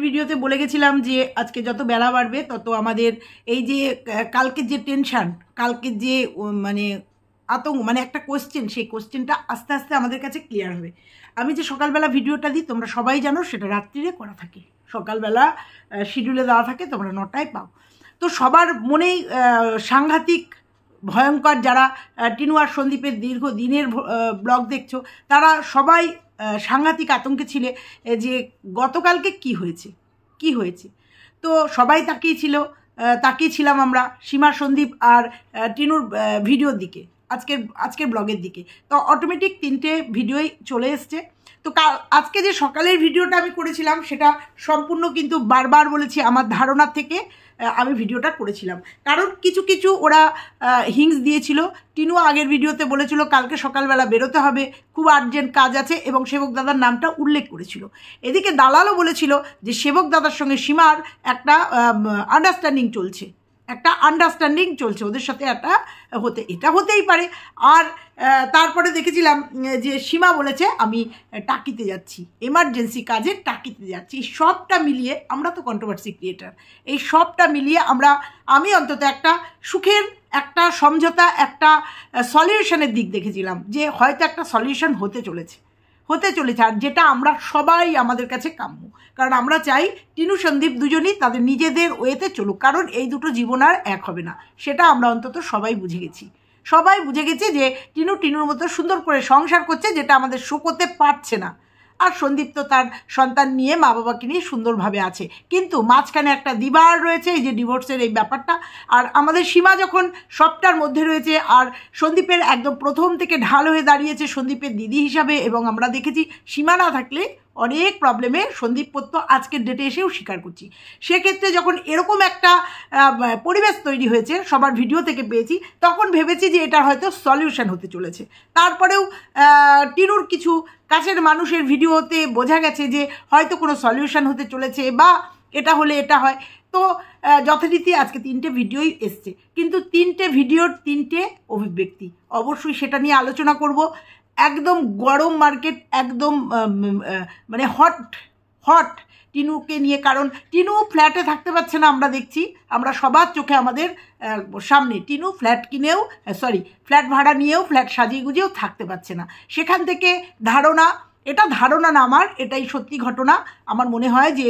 ভিডিওতে বলে গেছিলাম যে আজকে যত বেলা বাড়বে তত আমাদের এই যে কালকের যে টেনশন, কালকের যে মানে আতঙ্ক, মানে একটা কোশ্চেন, সেই কোশ্চেনটা আস্তে আস্তে আমাদের কাছে ক্লিয়ার হবে। আমি যে সকালবেলা ভিডিওটা দিই তোমরা সবাই জানো, সেটা রাত্রিরে করা থাকে, সকালবেলা শিডিউলে দেওয়া থাকে, তোমরা 9টায় পাও। তো সবার মনেই সাংঘাতিক ভয়ঙ্কর, যারা টিনু আর সন্দীপের দীর্ঘ দিনের ব্লগ দেখছো তারা সবাই সাংঘাতিক আতঙ্কে ছিলে যে গতকালকে কি হয়েছে। তো সবাই তাকিয়েছিলাম আমরা সীমা, সন্দীপ আর টিনুর ভিডিওর দিকে, আজকের ব্লগের দিকে। তো অটোমেটিক 3টে ভিডিওই চলে এসছে। তো আজকে যে সকালের ভিডিওটা আমি করেছিলাম সেটা সম্পূর্ণ কিন্তু বারবার বলেছি আমার ধারণা থেকে আমি ভিডিওটা করেছিলাম, কারণ কিছু ওরা হিংস দিয়েছিল। টিনু আগের ভিডিওতে বলেছিল কালকে সকালবেলা বেরোতে হবে, খুব আর্জেন্ট কাজ আছে, এবং সেবক দাদার নামটা উল্লেখ করেছিল। এদিকে দালালও বলেছিল যে সেবক দাদার সঙ্গে সীমার একটা আন্ডারস্ট্যান্ডিং চলছে ওদের সাথে, এটা হতেই পারে। আর তারপরে দেখেছিলাম যে সীমা বলেছে আমি টাকিতে যাচ্ছি, এমার্জেন্সি কাজে টাকিতে যাচ্ছি। এই সবটা মিলিয়ে, আমরা তো কন্ট্রোভার্সি ক্রিয়েটার, এই সবটা মিলিয়ে আমি অন্তত একটা সুখের, একটা সমঝোতা, একটা সলিউশনের দিক দেখেছিলাম, যে হয়তো একটা সলিউশন হতে চলেছে, আর যেটা আমরা সবাই আমাদের কাছে কাম্য। কারণ আমরা চাই টিনু সন্দীপ দুজনই তাদের নিজেদের ওয়েতে চলুক, কারণ এই দুটো জীবন আর এক হবে না, সেটা আমরা অন্তত সবাই বুঝে গেছি যে টিনুর মতো সুন্দর করে সংসার করছে, যেটা আমাদের শো করতে পারছে না। আর সন্দীপ তো তার সন্তান নিয়ে, মা বাবাকে নিয়ে সুন্দরভাবে আছে, কিন্তু মাঝখানে একটা দিবার রয়েছে, এই যে ডিভোর্সের এই ব্যাপারটা। আর আমাদের সীমা যখন সবটার মধ্যে রয়েছে, আর সন্দীপের একদম প্রথম থেকে ঢাল হয়ে দাঁড়িয়েছে সন্দীপের দিদি হিসাবে, এবং আমরা দেখেছি সীমা না থাকলে অনেক প্রবলেমে সন্দীপ পড়তো, আজকের ডেটে এসেও স্বীকার করছি। সেক্ষেত্রে যখন এরকম একটা পরিবেশ তৈরি হয়েছে, সবার ভিডিও থেকে পেয়েছি, তখন ভেবেছি যে এটা হয়তো সলিউশন হতে চলেছে। তারপরেও টিনুর কিছু কাছের মানুষের ভিডিওতে বোঝা গেছে যে হয়তো কোনো সলিউশন হতে চলেছে, বা এটা হলে এটা হয়। তো যথারীতি আজকে 3টে ভিডিওই এসছে, কিন্তু 3টে ভিডিওর 3টে অভিব্যক্তি, অবশ্যই সেটা নিয়ে আলোচনা করব। একদম গরম মার্কেট, একদম মানে হট টিনুকে নিয়ে, কারণ টিনু ফ্ল্যাটে থাকতে পারছে না, আমরা দেখছি, আমরা সবার চোখে আমাদের সামনে টিনু ফ্ল্যাট ভাড়া নিয়েও, ফ্ল্যাট সাজিয়ে গুজিয়েও থাকতে পারছে না। সেখান থেকে এটা ধারণা না আমার, এটাই সত্যি ঘটনা। আমার মনে হয় যে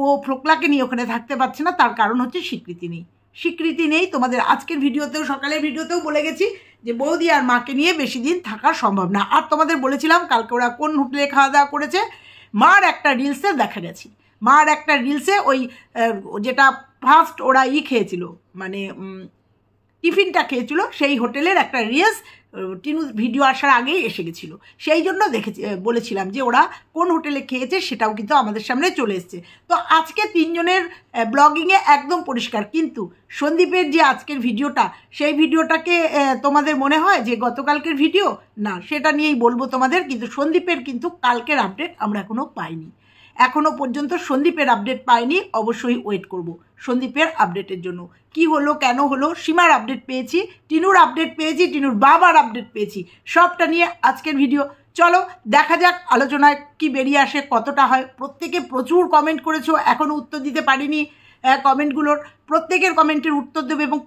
ও ফোকলাকে নিয়ে ওখানে থাকতে পারছে না, তার কারণ হচ্ছে স্বীকৃতি নেই। তোমাদের আজকের ভিডিওতেও, সকালের ভিডিওতেও বলে গেছি যে বৌদি আর মাকে নিয়ে বেশি দিন থাকা সম্ভব না। আর তোমাদের বলেছিলাম কালকে ওরা কোন হোটেলে খাওয়া দাওয়া করেছে, মার একটা রিলসে দেখা গেছে, ওই যেটা ফার্স্ট ওরা খেয়েছিল, মানে টিফিনটা খেয়েছিল, সেই হোটেলের একটা রিলস টিনু ভিডিও আসার আগেই এসে গেছিলো। সেই জন্য বলেছিলাম যে ওরা কোন হোটেলে খেয়েছে, সেটাও কিন্তু আমাদের সামনে চলে এসছে। তো আজকে 3জনের ব্লগিংয়ে একদম পরিষ্কার, কিন্তু সন্দীপের যে আজকের ভিডিওটা, সেই ভিডিওটাকে তোমাদের মনে হয় যে গতকালকের ভিডিও না, সেটা নিয়েই বলবো তোমাদের। কিন্তু সন্দীপের কিন্তু কালকের আপডেট আমরা এখনো পর্যন্ত সন্দীপের আপডেট পাইনি। অবশ্যই ওয়েট করব সন্দীপের আপডেটের জন্য। কি হলো, কেন হলো, সীমার আপডেট পেয়েছি, টিনুর আপডেট পেয়েছি, টিনুর বাবার আপডেট পেয়েছি, সবটা নিয়ে আজকের ভিডিও। চলো দেখা যাক আলোচনায় কি বেরিয়ে আসে, কতটা হয়। প্রত্যেকে প্রচুর কমেন্ট করেছো, এখনও উত্তর দিতে পারিনি কমেন্টগুলোর। প্রত্যেকের কমেন্টের উত্তর দেবে, এবং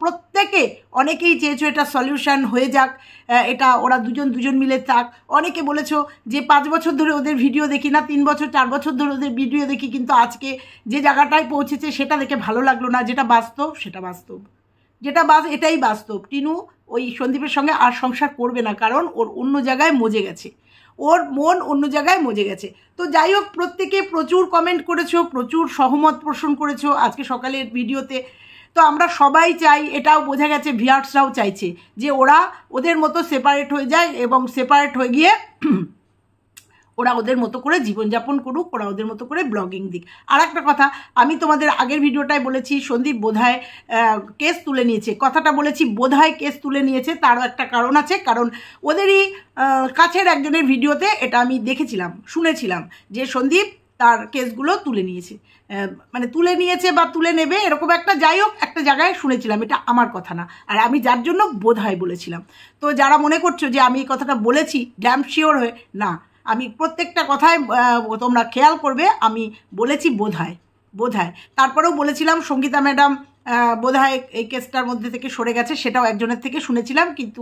অনেকেই চেয়েছো এটা সলিউশন হয়ে যাক, এটা ওরা দুজন মিলে থাক। অনেকে বলেছো যে 5 বছর ধরে ওদের ভিডিও দেখি না, 3 বছর 4 বছর ধরে ওদের ভিডিও দেখি, কিন্তু আজকে যে জায়গাটায় পৌঁছেছে সেটা দেখে ভালো লাগলো না। যেটা বাস্তব এটাই বাস্তব। টিনু ওই সন্দীপের সঙ্গে আর সংসার করবে না, কারণ ওর অন্য জায়গায় মজে গেছে, ওর মন অন্য জায়গায় মজে গেছে। তো যাই হোক, প্রত্যেকে প্রচুর কমেন্ট করেছো, প্রচুর সহমত পোষণ করেছো আজকে সকালের ভিডিওতে। তো আমরা সবাই চাই, এটাও বোঝা গেছে ভিউয়ার্সরাও চাইছে যে ওরা ওদের মতো সেপারেট হয়ে যায়, এবং সেপারেট হয়ে গিয়ে ওরা ওদের মতো করে জীবনযাপন করুক, ওরা ওদের মতো করে ব্লগিং দিক। আর একটা কথা, আমি তোমাদের আগের ভিডিওটায় বলেছি সন্দীপ বোধহয় কেস তুলে নিয়েছে, কথাটা বলেছি বোধহয় কেস তুলে নিয়েছে। তারও একটা কারণ আছে, কারণ ওদেরই কাছের একজনের ভিডিওতে এটা আমি শুনেছিলাম যে সন্দীপ তার কেসগুলো তুলে নিয়েছে বা তুলে নেবে, এরকম একটা, যাই হোক একটা জায়গায় শুনেছিলাম, এটা আমার কথা না, আর আমি যার জন্য বোধহয় বলেছিলাম। তো যারা মনে করছো যে আমি এই কথাটা বলেছি ড্যাম শিওর হয়ে, না, আমি প্রত্যেকটা কথায় তোমরা খেয়াল করবে, আমি বলেছি বোধহয়। তারপরেও বলেছিলাম সঙ্গীতা ম্যাডাম বোধহয় এই কেসটার মধ্যে থেকে সরে গেছে, সেটাও একজনের থেকে শুনেছিলাম। কিন্তু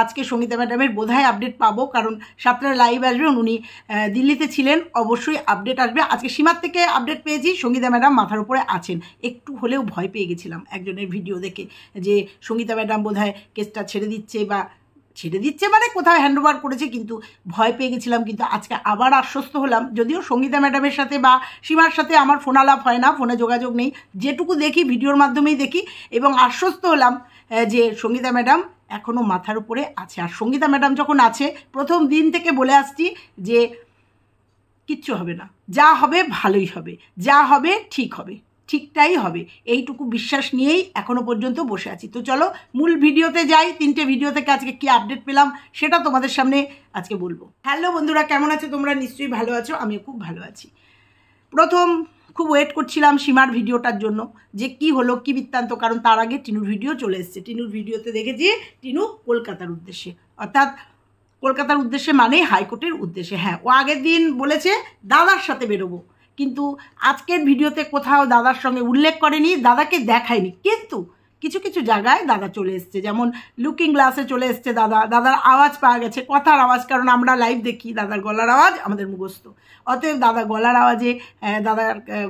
আজকে সঙ্গীতা ম্যাডামের বোধহয় আপডেট পাবো, কারণ 7টায় লাইভ আসবেন, উনি দিল্লিতে ছিলেন, অবশ্যই আপডেট আসবে। আজকে সীমার থেকে আপডেট পেয়েছি সঙ্গীতা ম্যাডাম মাথার উপরে আছেন। একটু হলেও ভয় পেয়ে গেছিলাম একজনের ভিডিও দেখে যে সঙ্গীতা ম্যাডাম বোধহয় কেসটা ছেড়ে দিচ্ছে মানে কোথাও হ্যান্ডওভার করেছে, কিন্তু ভয় পেয়ে গেছিলাম। কিন্তু আজকে আবার আশ্বস্ত হলাম, যদিও সঙ্গীতা ম্যাডামের সাথে বা সীমার সাথে আমার ফোন আলাপ হয় না, ফোনে যোগাযোগ নেই, যেটুকু দেখি ভিডিওর মাধ্যমেই দেখি, এবং আশ্বস্ত হলাম যে সঙ্গীতা ম্যাডাম এখনও মাথার উপরে আছে। আর সঙ্গীতা ম্যাডাম যখন আছে, প্রথম দিন থেকে বলে আসছি যে কিচ্ছু হবে না, যা হবে ভালোই হবে, যা হবে ঠিকটাই হবে, এইটুকু বিশ্বাস নিয়েই এখনও পর্যন্ত বসে আছি। তো চলো মূল ভিডিওতে যাই। 3টে ভিডিও থেকে আজকে কি আপডেট পেলাম সেটা তোমাদের সামনে আজকে বলবো। হ্যালো বন্ধুরা, কেমন আছো তোমরা? নিশ্চয়ই ভালো আছো, আমিও খুব ভালো আছি। প্রথম খুব ওয়েট করছিলাম সীমার ভিডিওটার জন্য, যে কি হলো, কি বৃত্তান্ত, কারণ তার আগে টিনুর ভিডিও চলে এসছে। টিনুর ভিডিওতে দেখেছি টিনু কলকাতার উদ্দেশ্যে, অর্থাৎ কলকাতার উদ্দেশ্যে মানে হাইকোর্টের উদ্দেশ্যে। হ্যাঁ, ও আগের দিন বলেছে দাদার সাথে বেরোবো, কিন্তু আজকের ভিডিওতে কোথাও দাদার সঙ্গে উল্লেখ করেনি, দাদাকে দেখায়নি। কিন্তু কিছু কিছু জায়গায় দাদা চলে এসছে, যেমন লুকিং গ্লাসে চলে এসছে দাদার আওয়াজ পাওয়া গেছে, কথার আওয়াজ, কারণ আমরা লাইভ দেখি, দাদার গলার আওয়াজ আমাদের মুখস্থ, অতএব দাদার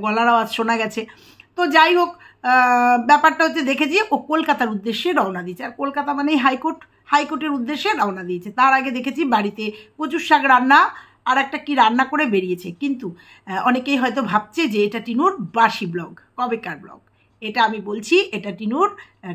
গলার আওয়াজ শোনা গেছে। তো যাই হোক, ব্যাপারটা হচ্ছে দেখেছি ও কলকাতার উদ্দেশ্যে রওনা দিয়েছে, আর কলকাতা মানেই হাইকোর্টের উদ্দেশ্যে রওনা দিয়েছে। তার আগে দেখেছি বাড়িতে কচুর শাক রান্না আর একটা কি রান্না করে বেরিয়েছে। কিন্তু অনেকেই হয়তো ভাবছে যে এটা টিনুর বাসি ব্লগ, কবেকার ব্লগ। এটা আমি বলছি, এটা টিনুর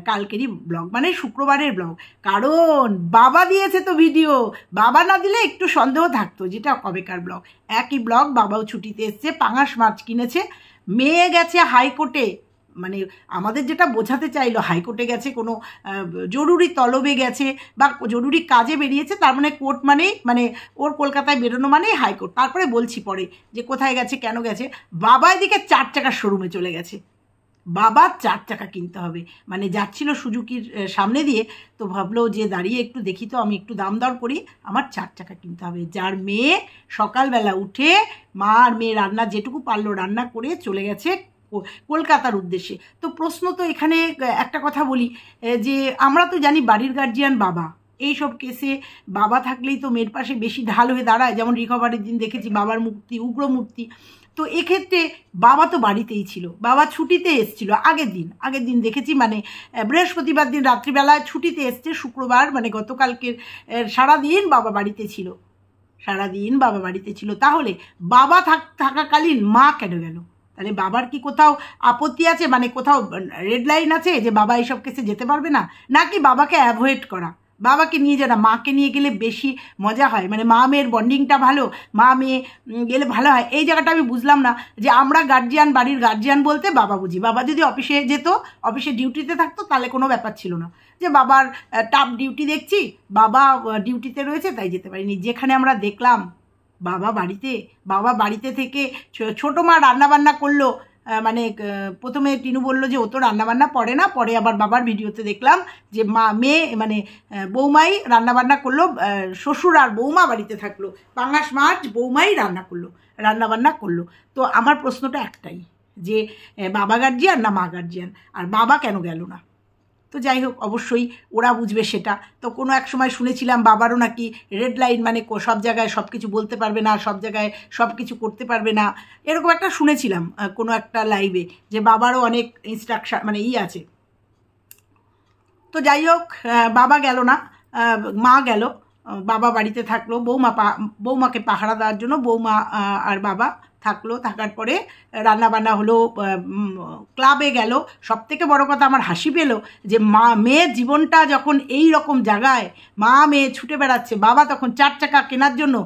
কালকেরই ব্লগ, মানে শুক্রবারের ব্লগ। কারণ বাবা দিয়েছে তো ভিডিও, বাবা না দিলে একটু সন্দেহ থাকতো যেটা কবেকার ব্লগ। একই ব্লগ, বাবাও ছুটিতে এসছে, পাঙাশ মাছ কিনেছে, মেয়ে গেছে হাইকোর্টে, মানে আমাদের যেটা বোঝাতে চাইলো হাইকোর্টে গেছে, কোনো জরুরি তলবে গেছে বা জরুরি কাজে বেরিয়েছে, তার মানে কোর্ট মানেই, মানে ওর কলকাতায় বেরোনো মানেই হাইকোর্ট। তারপরে বলছি পরে যে কোথায় গেছে, কেন গেছে। বাবা এদিকে 4 চাকার শোরুমে চলে গেছে, বাবা 4 চাকা কিনতে হবে, মানে যাচ্ছিল সুজুকির সামনে দিয়ে, তো ভাবলো যে দাঁড়িয়ে একটু দেখি তো, আমি একটু দাম দর করি, আমার 4 চাকা কিনতে হবে। যার মেয়ে সকালবেলা উঠে মা আর মেয়ে রান্না যেটুকু পারলো রান্না করে চলে গেছে কলকাতার উদ্দেশ্যে। তো প্রশ্ন তো এখানে একটা কথা বলি, যে আমরা তো জানি বাড়ির গার্জিয়ান বাবা, এইসব কেসে বাবা থাকলেই তো মেয়ের পাশে বেশি ঢাল হয়ে দাঁড়ায়। যেমন রিকভারির দিন দেখেছি বাবার মূর্তি, উগ্র মূর্তি। তো এক্ষেত্রে বাবা তো বাড়িতেই ছিল, বাবা ছুটিতে এসেছিলো আগের দিন দেখেছি, মানে বৃহস্পতিবার দিন রাত্রিবেলায় ছুটিতে এসছে, শুক্রবার মানে গতকালকের সারাদিন বাবা বাড়িতে ছিল। তাহলে বাবা থাকাকালীন মা কেন গেল? তাহলে বাবার কি কোথাও আপত্তি আছে, মানে কোথাও রেড লাইন আছে যে বাবা এইসব কেসে যেতে পারবে না, নাকি বাবাকে অ্যাভয়েড করা? বাবাকে নিয়ে যায় না, মাকে নিয়ে গেলে বেশি মজা হয়, মানে মা মেয়ের বন্ডিংটা ভালো, মা মেয়ে গেলে ভালো হয়। এই জায়গাটা আমি বুঝলাম না, যে আমরা গার্জিয়ান, বাড়ির গার্জিয়ান বলতে বাবা বুঝি। বাবা যদি অফিসে যেত, অফিসে ডিউটিতে থাকতো, তাহলে কোনো ব্যাপার ছিল না, যে বাবার টাফ ডিউটি দেখছি, বাবা ডিউটিতে রয়েছে তাই যেতে পারিনি। যেখানে আমরা দেখলাম বাবা বাড়িতে থেকে ছোটো মা রান্নাবান্না করলো, মানে প্রথমে টিনু বলল যে ও তো রান্নাবান্না পড়ে না, পরে আবার বাবার ভিডিওতে দেখলাম যে মেয়ে মানে বৌমাই রান্নাবান্না করলো, শ্বশুর আর বৌমা বাড়িতে থাকলো, পাঙাশ মাছ বৌমাই রান্নাবান্না করলো। তো আমার প্রশ্নটা একটাই, যে বাবা গার্জিয়ান না মা গার্জিয়ান, আর বাবা কেন গেল না? তো যাই হোক, অবশ্যই ওরা বুঝবে সেটা। তো কোনো এক সময় শুনেছিলাম বাবারও নাকি রেড লাইন, মানে সব জায়গায় সব কিছু বলতে পারবে না, সব জায়গায় সব কিছু করতে পারবে না, এরকম একটা শুনেছিলাম কোনো একটা লাইভে, যে বাবারও অনেক ইনস্ট্রাকশন মানে আছে। তো যাই হোক, বাবা গেল না, মা গেল, বাবা বাড়িতে থাকলো, বৌমাকে পাহারা দেওয়ার জন্য বৌমা আর বাবা থাকলো। থাকার পরে রান্নাবান্না হলো, ক্লাবে গেল। সব থেকে বড়ো কথা আমার হাসি পেল, যে মেয়ের জীবনটা যখন এই রকম জায়গায়, মেয়ে ছুটে বেড়াচ্ছে, বাবা তখন 4 চাকা কেনার জন্য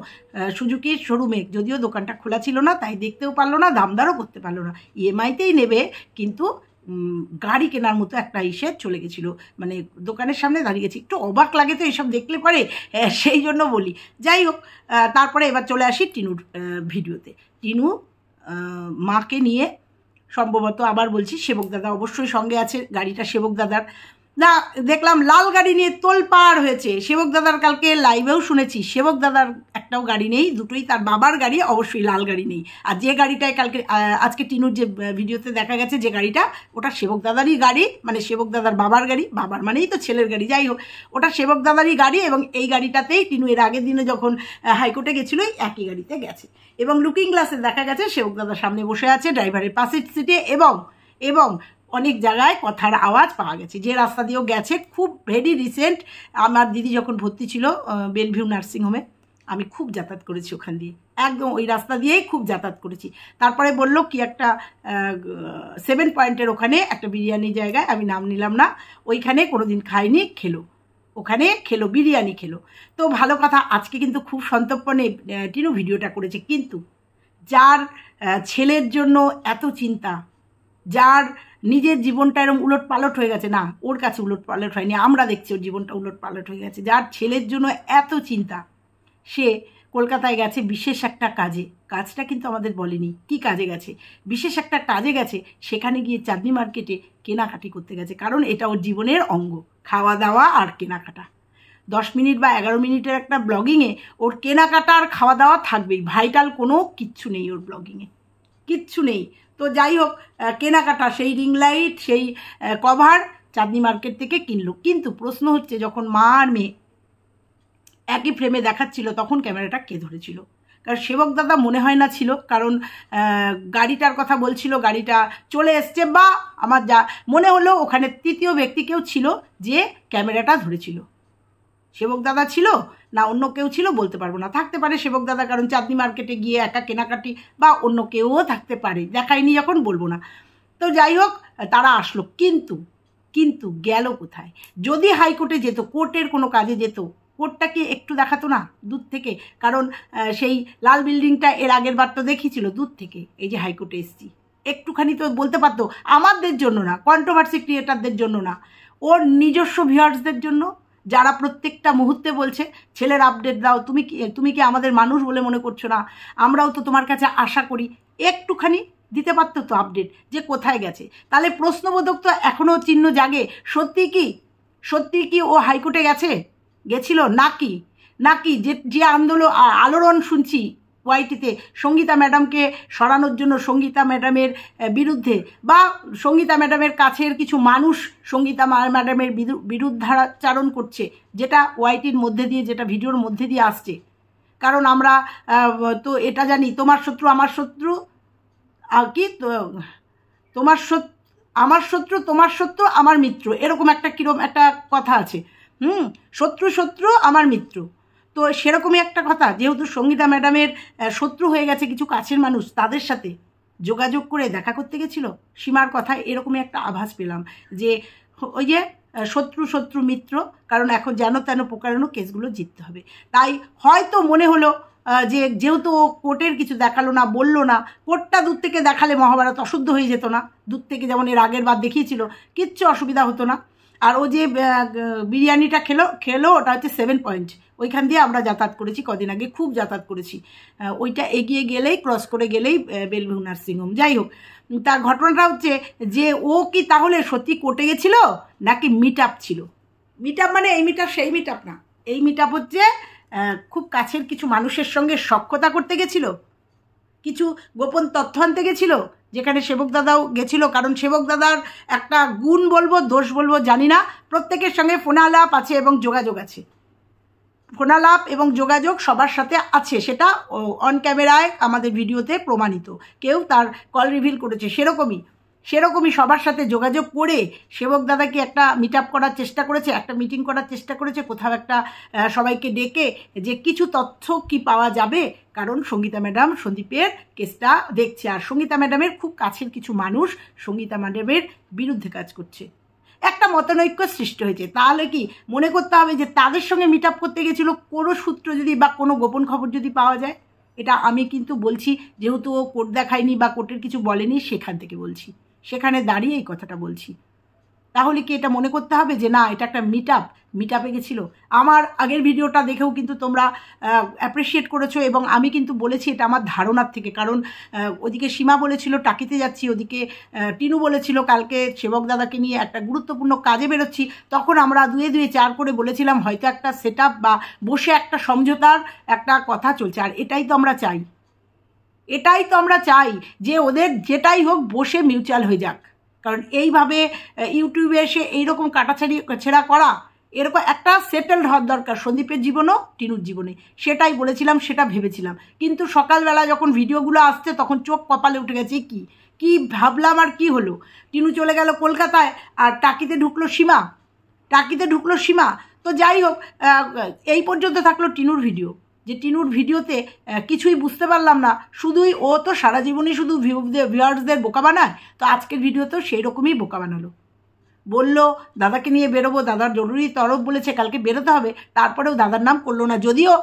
সুজুকির শোরুমে, যদিও দোকানটা খোলা ছিল না তাই দেখতেও পারলো না, দামদারও করতে পারলো না, ইএমআইতেই নেবে, কিন্তু গাড়ি কেনার মতো একটা চলে গেছিলো, মানে দোকানের সামনে দাঁড়িয়ে গেছি। একটু অবাক লাগে তো এইসব দেখলে পরে, সেই জন্য বলি। যাই হোক, তারপরে এবার চলে আসি টিনুর ভিডিওতে। টিনু মাকে নিয়ে সম্ভবত, আবার বলছি, সেবক দাদা অবশ্যই সঙ্গে আছে, গাড়িটা সেবক দাদার। না, দেখলাম লাল গাড়ি নিয়ে তোলপাড় হয়েছে। সেবক দাদার কালকে লাইভেও শুনেছি সেবক দাদার একটাও গাড়ি নেই, দুটোই তার বাবার গাড়ি, অবশ্যই লাল গাড়ি নেই। আর যে গাড়িটায় কালকে আজকে টিনুর যে ভিডিওতে দেখা গেছে যে গাড়িটা, ওটা সেবক দাদারই গাড়ি, মানে সেবক দাদার বাবার গাড়ি, বাবার মানেই তো ছেলের গাড়ি, যাই হোক ওটা সেবক দাদারই গাড়ি। এবং এই গাড়িটাতেই টিনু এর আগের দিনে যখন হাইকোর্টে গেছিলো একই গাড়িতে গেছে। এবং লুকিং গ্লাসে দেখা গেছে সেবক দাদার সামনে বসে আছে ড্রাইভারের পাশের সিটে। এবং অনেক জায়গায় কথার আওয়াজ পাওয়া গেছে, যে রাস্তা দিয়েও গেছে। খুব ভেরি রিসেন্ট আমার দিদি যখন ভর্তি ছিল বেলভিউ নার্সিংহোমে, আমি খুব যাতায়াত করেছি ওখান দিয়ে, একদম ওই রাস্তা দিয়েই খুব যাতায়াত করেছি। তারপরে বললো কি একটা 7 পয়েন্টের ওখানে একটা বিরিয়ানি জায়গায়, আমি নাম নিলাম না, ওইখানে কোনোদিন খাইনি, খেলো, ওখানে খেলো, বিরিয়ানি খেলো। তো ভালো কথা, আজকে কিন্তু খুব সন্তর্পণে টিনু ভিডিওটা করেছে। কিন্তু যার ছেলের জন্য এত চিন্তা, যার নিজের জীবনটা এরকম উলট পালট হয়ে গেছে, না ওর কাছে উলট পালট হয়নি, আমরা দেখছি ওর জীবনটা উলট পালট হয়ে গেছে, যার ছেলের জন্য এত চিন্তা, সে কলকাতায় গেছে বিশেষ একটা কাজে। কাজটা কিন্তু আমাদের বলেনি কি কাজে গেছে, বিশেষ একটা কাজে গেছে। সেখানে গিয়ে চাঁদনি মার্কেটে কেনাকাটি করতে গেছে, কারণ এটা ওর জীবনের অঙ্গ, খাওয়া দাওয়া আর কেনাকাটা। 10 মিনিট বা 11 মিনিটের একটা ব্লগিংয়ে ওর কেনাকাটা আর খাওয়া দাওয়া থাকবেই, ভাইটাল কোনো কিচ্ছু নেই ওর ব্লগিংয়ে, কিচ্ছু নেই। তো যাই হোক, কেনাকাটা, সেই রিং লাইট, সেই কভার চাঁদনি মার্কেট থেকে কিনলো। কিন্তু প্রশ্ন হচ্ছে, যখন মা আর মেয়ে একই ফ্রেমে দেখাচ্ছিল তখন ক্যামেরাটা কে ধরেছিল? কারণ সেবক দাদা মনে হয় না ছিল, কারণ গাড়িটার কথা বলছিল, গাড়িটা চলে এসছে, বা আমার যা মনে হলো ওখানে তৃতীয় ব্যক্তি কেউ ছিল যে ক্যামেরাটা ধরেছিল। সেবক দাদা ছিল না অন্য কেউ ছিল বলতে পারবো না, থাকতে পারে সেবক দাদা, কারণ চাঁদনি মার্কেটে গিয়ে একা কেনাকাটি, বা অন্য কেউও থাকতে পারে, দেখায়নি যখন বলবো না। তো যাই হোক, তারা আসলো, কিন্তু গেল কোথায়? যদি হাইকোর্টে যেত, কোর্টের কোনো কাজে যেত, কোর্টটাকে একটু দেখাতো না দূর থেকে? কারণ সেই লাল বিল্ডিংটা এর আগের বার তো দেখিয়েছিল দূর থেকে, এই যে হাইকোর্টে এসছি, একটুখানি তো বলতে পারতো, আমাদের জন্য না, কন্ট্রোভার্সি ক্রিয়েটারদের জন্য না, ওর নিজস্ব ভিউয়ার্সদের জন্য, যারা প্রত্যেকটা মুহূর্তে বলছে ছেলের আপডেট দাও, তুমি কি আমাদের মানুষ বলে মনে করছো না, আমরাও তো তোমার কাছে আশা করি, একটুখানি দিতে পারতো তো আপডেট, যে কোথায় গেছে। তাহলে প্রশ্নবোধক তো এখনও চিহ্ন জাগে, সত্যি কি ও হাইকোর্টে গেছিল নাকি যে আলোড়ন শুনছি ওয়াইটিতে সঙ্গীতা ম্যাডামকে সরানোর জন্য, সঙ্গীতা ম্যাডামের বিরুদ্ধে, বা সঙ্গীতা ম্যাডামের কাছের কিছু মানুষ সঙ্গীতা ম্যাডামের বিরুদ্ধাচারণ করছে, যেটা ওয়াইটির মধ্যে দিয়ে, যেটা ভিডিওর মধ্যে দিয়ে আসছে। কারণ আমরা তো এটা জানি, তোমার শত্রু আমার শত্রু, কি আমার শত্রু আমার মিত্র, এরকম কিরকম একটা কথা আছে, শত্রু আমার মিত্র। তো সেরকমই একটা কথা, যেহেতু সঙ্গীতা ম্যাডামের শত্রু হয়ে গেছে কিছু কাছের মানুষ, তাদের সাথে যোগাযোগ করে দেখা করতে গেছিল সীমার কথায়, এরকমই একটা আভাস পেলাম, যে ওই যে শত্রু মিত্র, কারণ এখন যেন তেন প্রকারণ কেসগুলো জিততে হবে। তাই হয়তো মনে হলো যে যেহেতু ও কোর্টের কিছু দেখালো না, বললো না, কোর্টটা দূর থেকে দেখালে মহাভারত অশুদ্ধ হয়ে যেত না, দূর থেকে যেমন এর আগের বার দেখিয়েছিল, কিচ্ছু অসুবিধা হতো না। আর ও যে বিরিয়ানিটা খেলো ওটা হচ্ছে 7 পয়েন্ট, ওইখান দিয়ে আমরা যাতায়াত করেছি কদিন আগে, খুব যাতায়াত করেছি, ওইটা এগিয়ে গেলেই, ক্রস করে গেলেই বেলভিউ নার্সিংহোম। যাই হোক, তার ঘটনাটা হচ্ছে যে ও কি তাহলে সত্যি কোর্টে গেছিল নাকি মিট আপ ছিল? মিট আপ মানে এই মিট আপ সেই মিট আপ না, এই মিট আপ হচ্ছে খুব কাছের কিছু মানুষের সঙ্গে সখ্যতা করতে গেছিল, কিছু গোপন তথ্য আনতে গেছিল, যেখানে সেবক দাদাও গেছিল। কারণ সেবক দাদার একটা গুণ বলবো, দোষ বলবো জানি না, প্রত্যেকের সঙ্গে ফোনালাপ আছে এবং যোগাযোগ আছে, ফোনালাপ এবং যোগাযোগ সবার সাথে আছে, সেটা অন ক্যামেরায় আমাদের ভিডিওতে প্রমাণিত, কেউ তার কল রিভিল করেছে, সেরকমই সবার সাথে যোগাযোগ করে সেবক দাদাকে একটা মিট আপ করার চেষ্টা করেছে, একটা মিটিং করার চেষ্টা করেছে, কোথাও একটা সবাইকে ডেকে, যে কিছু তথ্য কি পাওয়া যাবে, কারণ সঙ্গীতা ম্যাডাম সন্দীপের কেসটা দেখছে, আর সঙ্গীতা ম্যাডামের খুব কাছের কিছু মানুষ সঙ্গীতা ম্যাডামের বিরুদ্ধে কাজ করছে, একটা মতনৈক্য সৃষ্টি হয়েছে। তাহলে কি মনে করতে হবে যে তাদের সঙ্গে মিট আপ করতে গেছিলো, কোনো সূত্র যদি বা কোনো গোপন খবর যদি পাওয়া যায়? এটা আমি কিন্তু বলছি, যেহেতু ও কোর্ট দেখায়নি বা কোর্টের কিছু বলেনি, সেখান থেকে বলছি, সেখানে দাঁড়িয়ে এই কথাটা বলছি। তাহলে কি এটা মনে করতে হবে যে না এটা একটা মিট আপে গেছিলো? আমার আগের ভিডিওটা দেখেও কিন্তু তোমরা অ্যাপ্রিসিয়েট করেছো, এবং আমি কিন্তু বলেছি এটা আমার ধারণার থেকে। কারণ ওদিকে সীমা বলেছিল টাকিতে যাচ্ছি, ওদিকে টিনু বলেছিল কালকে সেবক দাদাকে নিয়ে একটা গুরুত্বপূর্ণ কাজে বেরোচ্ছি। তখন আমরা দুয়ে চার করে বলেছিলাম হয়তো একটা সেট বা বসে একটা সমঝোতার একটা কথা চলছে। আর এটাই তো আমরা চাই যে ওদের যেটাই হোক বসে মিউচুয়াল হয়ে যাক। কারণ এইভাবে ইউটিউবে এসে এইরকম ছেঁড়া করা, এরকম একটা সেটেলড হওয়ার দরকার সন্দীপের জীবনও টিনুর জীবনে। সেটাই বলেছিলাম, সেটা ভেবেছিলাম। কিন্তু সকালবেলা যখন ভিডিওগুলো আসছে তখন চোখ কপালে উঠে গেছে। কি ভাবলাম আর কি হলো। টিনু চলে গেল কলকাতায়, আর টাকিতে ঢুকলো সীমা। তো যাই হোক, এই পর্যন্ত থাকলো টিনুর ভিডিও। যে টিনুর ভিডিওতে কিছুই বুঝতে পারলাম না, শুধুই ও তো সারা জীবনই শুধু ভিউয়ার্সদের বোকা বানায়। তো আজকের ভিডিওতেও সেই রকমই বোকা বানালো। বললো দাদাকে নিয়ে বেরোবো, দাদার জরুরি তরফ বলেছে কালকে বেরোতে হবে, তারপরেও দাদার নাম করলো না। যদিও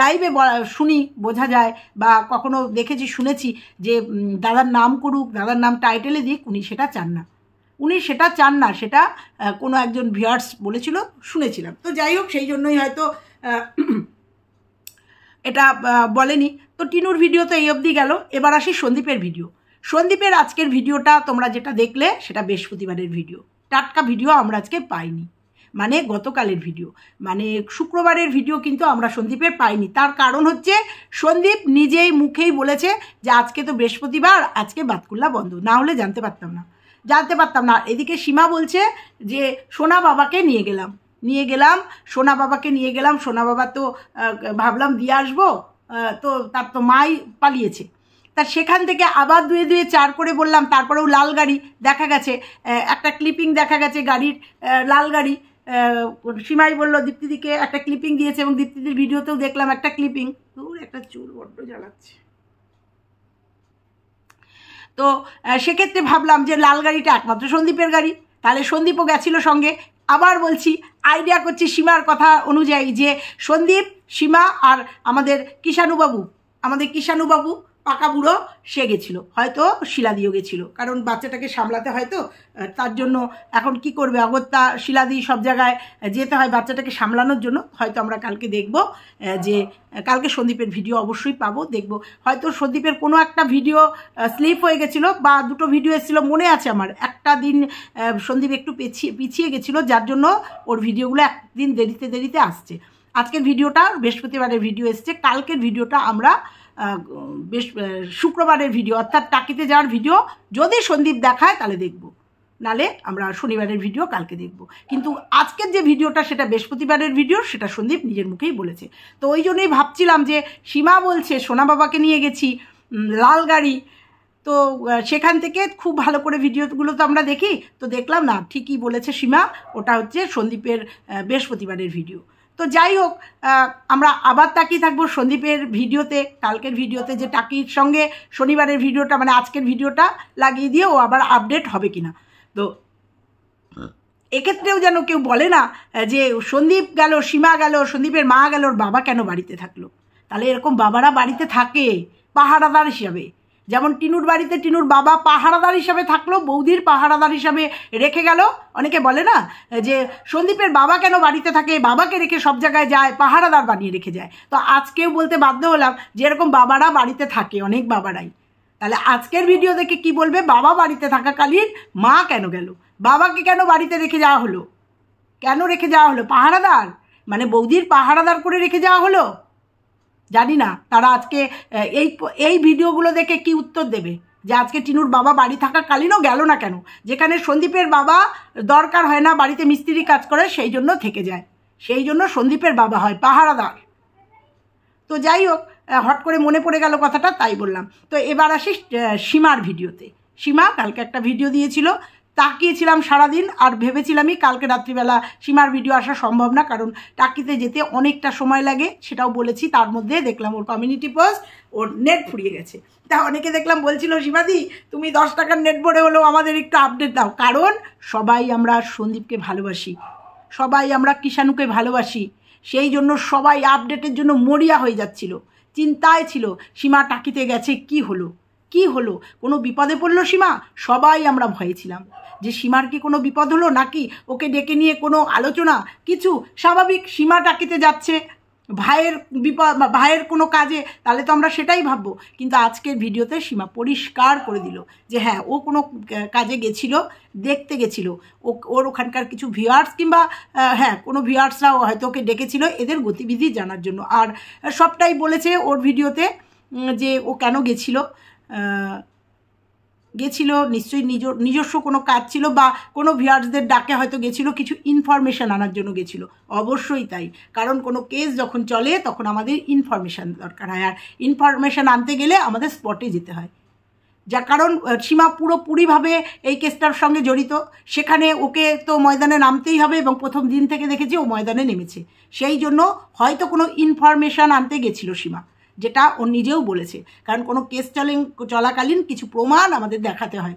লাইভে শুনি, বোঝা যায় বা কখনো দেখেছি শুনেছি যে দাদার নাম করুক, দাদার নাম টাইটেলে দিক, উনি সেটা চান না। সেটা কোনো একজন ভিউয়ার্স বলেছিল, শুনেছিলাম। তো যাই হোক, সেই জন্যই হয়তো এটা বলেনি। তো টিনুর ভিডিও তো এই অবধি গেল। এবার আসি সন্দীপের ভিডিও। সন্দীপের আজকের ভিডিওটা তোমরা যেটা দেখলে সেটা বৃহস্পতিবারের ভিডিও, টাটকা ভিডিও আমরা আজকে পাইনি। মানে গতকালের ভিডিও, মানে শুক্রবারের ভিডিও কিন্তু আমরা সন্দীপের পাইনি। তার কারণ হচ্ছে সন্দীপ নিজেই মুখেই বলেছে যে আজকে তো বৃহস্পতিবার, আজকে বাতকুল্লা বন্ধ, না হলে জানতে পারতাম না। এদিকে সীমা বলছে যে সোনা বাবাকে নিয়ে গেলাম, সোনা বাবা তো ভাবলাম দিয়ে আসবো, তো তার তো মাই পালিয়েছে। তা সেখান থেকে আবার দুয়ে চার করে বললাম। তারপরেও লাল গাড়ি দেখা গেছে, একটা ক্লিপিং দেখা গেছে গাড়ির, লাল গাড়ি। সীমাই বললো দীপ্তিদিকে একটা ক্লিপিং দিয়েছে, এবং দীপ্তিদির ভিডিওতেও দেখলাম একটা ক্লিপিং। একটা চুল বড্ড জ্বালাচ্ছে। তো সেক্ষেত্রে ভাবলাম যে লাল গাড়িটা একমাত্র সন্দীপের গাড়ি, তাহলে সন্দীপও গেছিল সঙ্গে। আবার বলছি, আইডিয়া করছি সীমার কথা অনুযায়ী যে সন্দীপ, সীমা আর আমাদের কিষাণুবাবু পাকা বুড়ো, সে গেছিলো, হয়তো শিলাদিও গেছিলো। কারণ বাচ্চাটাকে সামলাতে হয়তো, তার জন্য এখন কি করবে, অগত্যা শিলাদি সব জায়গায় যেতে হয় বাচ্চাটাকে সামলানোর জন্য। হয়তো আমরা কালকে দেখব যে কালকে সন্দীপের ভিডিও অবশ্যই পাবো, দেখব। হয়তো সন্দীপের কোনো একটা ভিডিও স্লিপ হয়ে গেছিলো, বা দুটো ভিডিও এসেছিলো মনে আছে আমার। একটা দিন সন্দীপ একটু পিছিয়ে গেছিলো, যার জন্য ওর ভিডিওগুলো একদিন দেরিতে আসছে। আজকের ভিডিওটা বৃহস্পতিবারের ভিডিও এসছে, কালকের ভিডিওটা আমরা শুক্রবারের ভিডিও অর্থাৎ টাকিতে যাওয়ার ভিডিও যদি সন্দীপ দেখায় তাহলে দেখব, নালে আমরা শনিবারের ভিডিও কালকে দেখব। কিন্তু আজকের যে ভিডিওটা সেটা বৃহস্পতিবারের ভিডিও, সেটা সন্দীপ নিজের মুখেই বলেছে। তো ওই জন্যই ভাবছিলাম যে সীমা বলছে সোনা বাবাকে নিয়ে গেছি, লাল গাড়ি, তো সেখান থেকে খুব ভালো করে ভিডিওগুলো তো আমরা দেখি, তো দেখলাম না ঠিকই বলেছে সীমা, ওটা হচ্ছে সন্দীপের বৃহস্পতিবারের ভিডিও। তো যাই হোক, আমরা আবার তাকিয়ে থাকবো সন্দীপের ভিডিওতে, কালকের ভিডিওতে, যে টাকির সঙ্গে শনিবারের ভিডিওটা মানে আজকের ভিডিওটা লাগিয়ে দিয়ে ও আবার আপডেট হবে কিনা। তো এক্ষেত্রেও যেন কেউ বলে না যে সন্দীপ গেল, সীমা গেল, সন্দীপের মা গেল, ওর বাবা কেন বাড়িতে থাকলো। তাহলে এরকম বাবারা বাড়িতে থাকে পাহারাদার হিসাবে, যেমন টিনুর বাড়িতে টিনুর বাবা পাহারাদার হিসাবে থাকলো, বৌদির পাহারাদার হিসাবে রেখে গেল। অনেকে বলে না যে সন্দীপের বাবা কেন বাড়িতে থাকে, বাবাকে রেখে সব জায়গায় যায়, পাহারাদার বানিয়ে রেখে যায়। তো আজকেও বলতে বাধ্য হলাম যে এরকম বাবারা বাড়িতে থাকে, অনেক বাবারাই। তাহলে আজকের ভিডিও দেখে কি বলবে, বাবা বাড়িতে থাকাকালীন মা কেন গেল, বাবাকে কেন বাড়িতে রেখে যাওয়া হলো, পাহারাদার মানে বৌদির পাহারাদার করে রেখে যাওয়া হলো। জানি না তারা আজকে এই ভিডিওগুলো দেখে কি উত্তর দেবে, যে আজকে টিনুর বাবা বাড়ি থাকাকালীনও গেল না কেন, যেখানে সন্দীপের বাবা দরকার হয় না, বাড়িতে মিস্ত্রি কাজ করে, সেই জন্য থেকে যায়, সেই জন্য সন্দীপের বাবা হয় পাহারাদার। তো যাই হোক, হট করে মনে পড়ে গেল কথাটা, তাই বললাম। তো এবার আসি সীমার ভিডিওতে। সীমা কালকে একটা ভিডিও দিয়েছিল, তাকিয়েছিলাম সারাদিন, আর ভেবেছিলামই কালকে রাত্রিবেলা সীমার ভিডিও আসা সম্ভব না, কারণ টাকিতে যেতে অনেকটা সময় লাগে, সেটাও বলেছি। তার মধ্যে দেখলাম ওর কমিউনিটি পোস্ট, ওর নেট ফুরিয়ে গেছে। তা অনেকে দেখলাম বলছিল সীমাদি তুমি 10 টাকার নেট ভরে হলেও আমাদের একটু আপডেট দাও, কারণ সবাই আমরা সন্দীপকে ভালোবাসি, সবাই আমরা কিষাণুকে ভালোবাসি, সেই জন্য সবাই আপডেটের জন্য মরিয়া হয়ে যাচ্ছিল, চিন্তায় ছিল সীমা টাকিতে গেছে, কি হলো, কি হলো? কোনো বিপদে পড়লো সীমা? সবাই আমরা ভয়ে ছিলাম যে সীমার কি কোনো বিপদ হলো, নাকি ওকে ডেকে নিয়ে কোনো আলোচনা কিছু। স্বাভাবিক, সীমা টাকিতে যাচ্ছে ভাইয়ের বিপদ, ভাইয়ের কোনো কাজে, তাহলে তো আমরা সেটাই ভাববো। কিন্তু আজকের ভিডিওতে সীমা পরিষ্কার করে দিল যে হ্যাঁ, ও কোনো কাজে গেছিলো, দেখতে গেছিলো, ওর ওখানকার কিছু ভিউয়ার্স কিংবা হ্যাঁ কোনো ভিউয়ার্সরাও হয়তো ওকে ডেকেছিল এদের গতিবিধি জানার জন্য। আর সবটাই বলেছে ওর ভিডিওতে যে ও কেন গেছিলো। নিশ্চয়ই নিজস্ব কোনো কাজ ছিল, বা কোনো ভিউয়ার্সদের ডাকে হয়তো গেছিলো, কিছু ইনফরমেশান আনার জন্য গেছিলো। অবশ্যই তাই, কারণ কোনো কেস যখন চলে তখন আমাদের ইনফরমেশান দরকার হয়, আর ইনফরমেশান আনতে গেলে আমাদের স্পটে যেতে হয়। যার কারণ সীমা পুরোপুরিভাবে এই কেসটার সঙ্গে জড়িত, সেখানে ওকে তো ময়দানে নামতেই হবে, এবং প্রথম দিন থেকে দেখেছি ও ময়দানে নেমেছে। সেই জন্য হয়তো কোনো ইনফরমেশান আনতে গেছিলো সীমা, যেটা ও নিজেও বলেছে। কারণ কোনো কেস চলাকালীন কিছু প্রমাণ আমাদের দেখাতে হয়,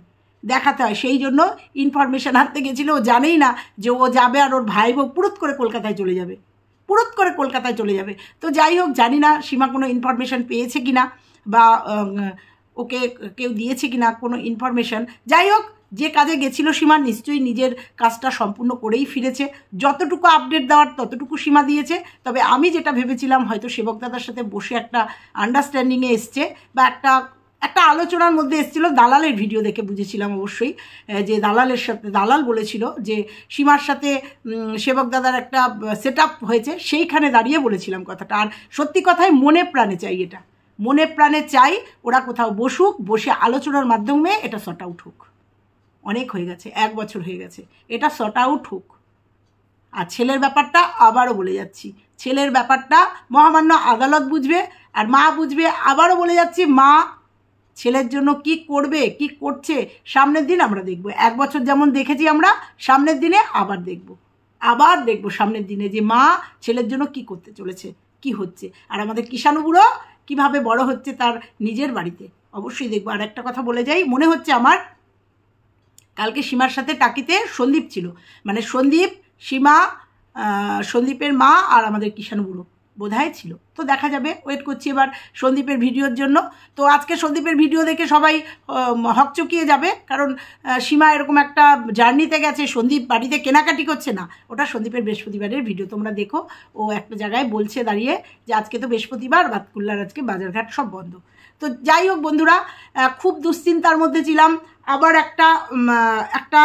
সেই জন্য ইনফরমেশান আনতে গেছিলো। ও জানেই না যে ও যাবে আর ওর ভাই বউ পুরুত করে কলকাতায় চলে যাবে। তো যাই হোক, জানি না সীমা কোনো ইনফরমেশান পেয়েছে কিনা, বা ওকে কেউ দিয়েছে কিনা কোনো ইনফরমেশান। যাই হোক, যে কাজে গেছিলো সীমা নিশ্চয়ই নিজের কাজটা সম্পূর্ণ করেই ফিরেছে। যতটুকু আপডেট দেওয়ার ততটুকু সীমা দিয়েছে। তবে আমি যেটা ভেবেছিলাম, হয়তো সেবক দাদার সাথে বসে একটা আন্ডারস্ট্যান্ডিংয়ে এসছে, বা একটা আলোচনার মধ্যে এসেছিলো। দালালের ভিডিও দেখে বুঝেছিলাম অবশ্যই যে দালাল বলেছিল যে সীমার সাথে সেবক দাদার একটা সেট আপ হয়েছে, সেইখানে দাঁড়িয়ে বলেছিলাম কথাটা। আর সত্যি কথাই মনে প্রাণে চাই, এটা মনে প্রাণে চাই ওরা কোথাও বসে আলোচনার মাধ্যমে এটা সর্ট আউট হোক। অনেক হয়ে গেছে, 1 বছর হয়ে গেছে, এটা সর্ট আউট হোক। আর ছেলের ব্যাপারটা আবারও বলে যাচ্ছি, ছেলের ব্যাপারটা মহামান্য আদালত বুঝবে, আর মা বুঝবে। আবারও বলে যাচ্ছি, মা ছেলের জন্য কি করবে, কি করছে, সামনের দিন আমরা দেখব। 1 বছর যেমন দেখেছি আমরা, সামনের দিনে আবার দেখব সামনের দিনে যে মা ছেলের জন্য কি করতে চলেছে, কি হচ্ছে। আর আমাদের কিষাণু বুড়ো কীভাবে বড় হচ্ছে তার নিজের বাড়িতে, অবশ্যই দেখবো। আর একটা কথা বলে যাই, মনে হচ্ছে আমার কালকে সীমার সাথে টাকিতে সন্দীপ ছিল, মানে সন্দীপের মা আর আমাদের কিষাণু বুড়ো বোধহয় ছিল। তো দেখা যাবে, ওয়েট করছি এবার সন্দীপের ভিডিওর জন্য। তো আজকে সন্দীপের ভিডিও দেখে সবাই হকচকিয়ে যাবে, কারণ সীমা এরকম একটা জার্নিতে গেছে, সন্দীপ বাড়িতে কেনাকাটি করছে না। ওটা সন্দীপের বৃহস্পতিবারের ভিডিও, তোমরা দেখো। ও একটা জায়গায় বলছে দাঁড়িয়ে যে আজকে তো বৃহস্পতিবার, বাতকুল্লার আজকে বাজারঘাট সব বন্ধ। তো যাই হোক বন্ধুরা, খুব দুশ্চিন্তার মধ্যে ছিলাম। আবার একটা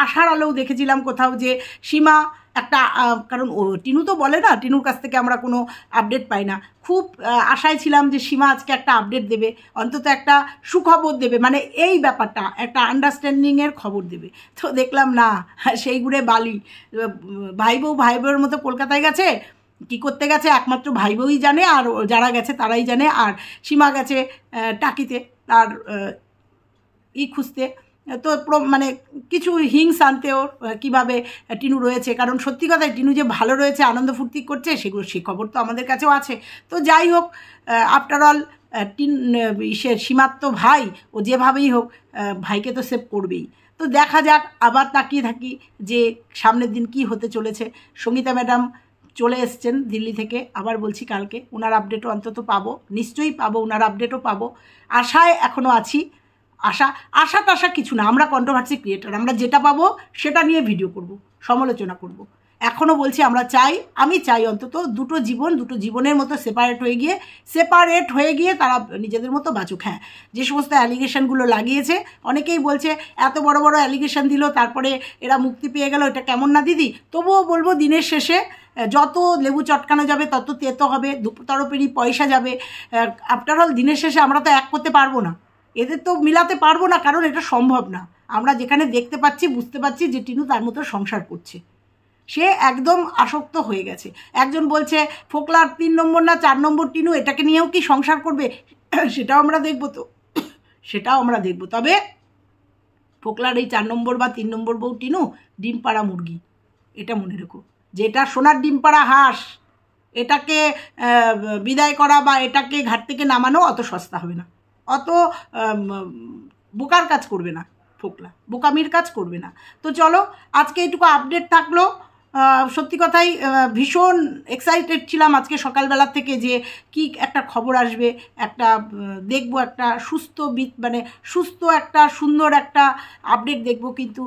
আশার আলোও দেখেছিলাম কোথাও, যে সীমা একটা, কারণ ও টিনু তো বলে না, টিনুর কাছ থেকে আমরা কোনো আপডেট পাই না। খুব আশায় ছিলাম যে সীমা আজকে একটা আপডেট দেবে, অন্তত একটা সুখবর দেবে, মানে এই ব্যাপারটা একটা আন্ডারস্ট্যান্ডিংয়ের খবর দেবে। তো দেখলাম না, সেই ঘুরে বালি। ভাই বউয়ের মতো কলকাতায় গেছে, কি করতে গেছে একমাত্র ভাই বউই জানে, আর যারা গেছে তারাই জানে। আর সীমা গেছে টাকিতে তার খুঁজতে, তো মানে কিছু হিংস আনতে ওর কীভাবে টিনু রয়েছে। কারণ সত্যি কথাই টিনু যে ভালো রয়েছে, আনন্দ ফুর্তি করছে, সেই খবর তো আমাদের কাছেও আছে। তো যাই হোক, আফটার অল সীমার তো ভাই, ও যেভাবেই হোক ভাইকে তো সেভ করবেই। তো দেখা যাক, আবার তাকিয়ে থাকি যে সামনের দিন কি হতে চলেছে। সঙ্গীতা ম্যাডাম চলে এসছেন দিল্লি থেকে, আবার বলছি কালকে ওনার আপডেটও অন্তত পাবো, নিশ্চয়ই পাবো, ওনার আপডেটও পাবো। আশায় এখনও আছি। আশা টাশা কিছু না, আমরা কন্ট্রোভার্সি ক্রিয়েটার, আমরা যেটা পাবো সেটা নিয়ে ভিডিও করব, সমালোচনা করব। এখনও বলছি আমি চাই অন্তত দুটো জীবনের মতো সেপারেট হয়ে গিয়ে তারা নিজেদের মতো বাঁচুক। হ্যাঁ, যে সমস্ত অ্যালিগেশনগুলো লাগিয়েছে, অনেকেই বলছে এত বড় বড় অ্যালিগেশন দিল, তারপরে এরা মুক্তি পেয়ে গেল, এটা কেমন না দিদি? তবুও বলবো, দিনের শেষে যত লেবু চটকানো যাবে তত তেতো হবে, তরফেরই পয়সা যাবে। আফটার অল দিনের শেষে আমরা তো এক করতে পারবো না, এদের তো মিলাতে পারবো না, কারণ এটা সম্ভব না। আমরা যেখানে দেখতে পাচ্ছি, বুঝতে পারছি যে টিনু তার মতো সংসার করছে, সে একদম আসক্ত হয়ে গেছে। একজন বলছে ফোকলার 3 নম্বর না 4 নম্বর টিনু, এটাকে নিয়েও কি সংসার করবে? সেটাও আমরা দেখব। তবে ফোকলার এই 4 নম্বর বা 3 নম্বর বউ টিনু ডিম পাড়া মুরগি, এটা মনে রেখো, যে এটা সোনার ডিম পাড়া হাঁস, এটাকে বিদায় করা বা এটাকে ঘাট থেকে নামানো অত সস্তা হবে না, অত বোকার কাজ করবে না ফোকলা, বোকামির কাজ করবে না। তো চলো, আজকে এইটুকু আপডেট থাকলো। সত্যি কথাই ভীষণ এক্সাইটেড ছিলাম আজকে সকালবেলা থেকে যে কি একটা খবর আসবে, একটা দেখব, একটা মানে সুস্থ একটা সুন্দর একটা আপডেট দেখব, কিন্তু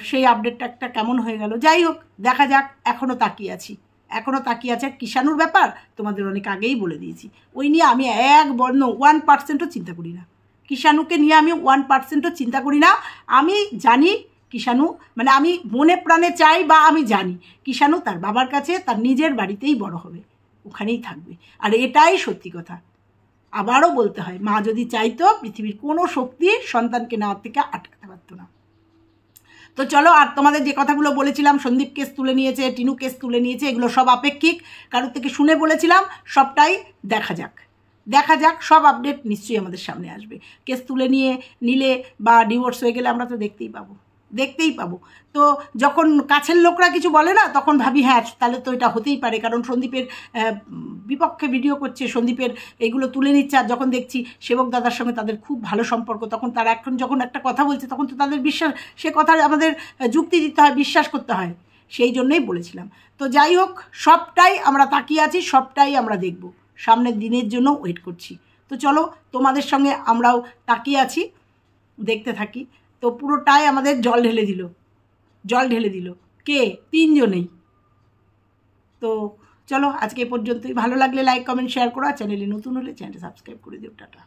সেই আপডেটটা একটা কেমন হয়ে গেল। যাই হোক, দেখা যাক। এখনও তাকিয়ে আছি। কিষাণুর ব্যাপার তোমাদের অনেক আগেই বলে দিয়েছি, ওই নিয়ে আমি 1% চিন্তা করি না। কিষাণুকে নিয়ে আমি 1%ও চিন্তা করি না। আমি জানি কিষাণু, মানে আমি মনে প্রাণে চাই বা আমি জানি কিষাণু তার বাবার কাছে তার নিজের বাড়িতেই বড় হবে, ওখানেই থাকবে। আর এটাই সত্যি কথা। আবারও বলতে হয়, মা যদি চাইতো পৃথিবীর কোনো শক্তি সন্তানকে নেওয়ার থেকে আটকাতে পারতো না। তো চলো, আর তোমাদের যে কথাগুলো বলেছিলাম, সন্দীপ কেস তুলে নিয়েছে, টিনু কেস তুলে নিয়েছে, এগুলো সব আপেক্ষিক, কারোর থেকে শুনে বলেছিলাম, সবটাই দেখা যাক। সব আপডেট নিশ্চয়ই আমাদের সামনে আসবে। কেস তুলে নিলে বা ডিভোর্স হয়ে গেলে আমরা তো দেখতেই পাবো। তো যখন কাছের লোকরা কিছু বলে না, তখন ভাবি হ্যাঁ তাহলে তো এটা হতেই পারে, কারণ সন্দীপের বিপক্ষে ভিডিও করছে, সন্দীপের এইগুলো তুলে নিচ্ছে। আর যখন দেখছি সেবক দাদার সঙ্গে তাদের খুব ভালো সম্পর্ক, তখন তারা এখন যখন একটা কথা বলছে, তখন তো তাদের বিশ্বাস, সে কথা আমাদের যুক্তি দিতে হয়, বিশ্বাস করতে হয়। সেই জন্যই বলেছিলাম। তো যাই হোক, সবটাই আমরা তাকিয়ে আছি, সবটাই আমরা দেখব, সামনের দিনের জন্য ওয়েট করছি। তো চলো, তোমাদের সঙ্গে আমরাও তাকিয়ে আছি, দেখতে থাকি। তো পুরোটাই আমাদের জল ঢেলে দিল কে? 3 জনেই। তো চলো, আজকে এ পর্যন্তই। ভালো লাগলে লাইক, কমেন্ট, শেয়ার করো। আর চ্যানেলে নতুন হলে চ্যানেলটা সাবস্ক্রাইব করে দিও। টাটা।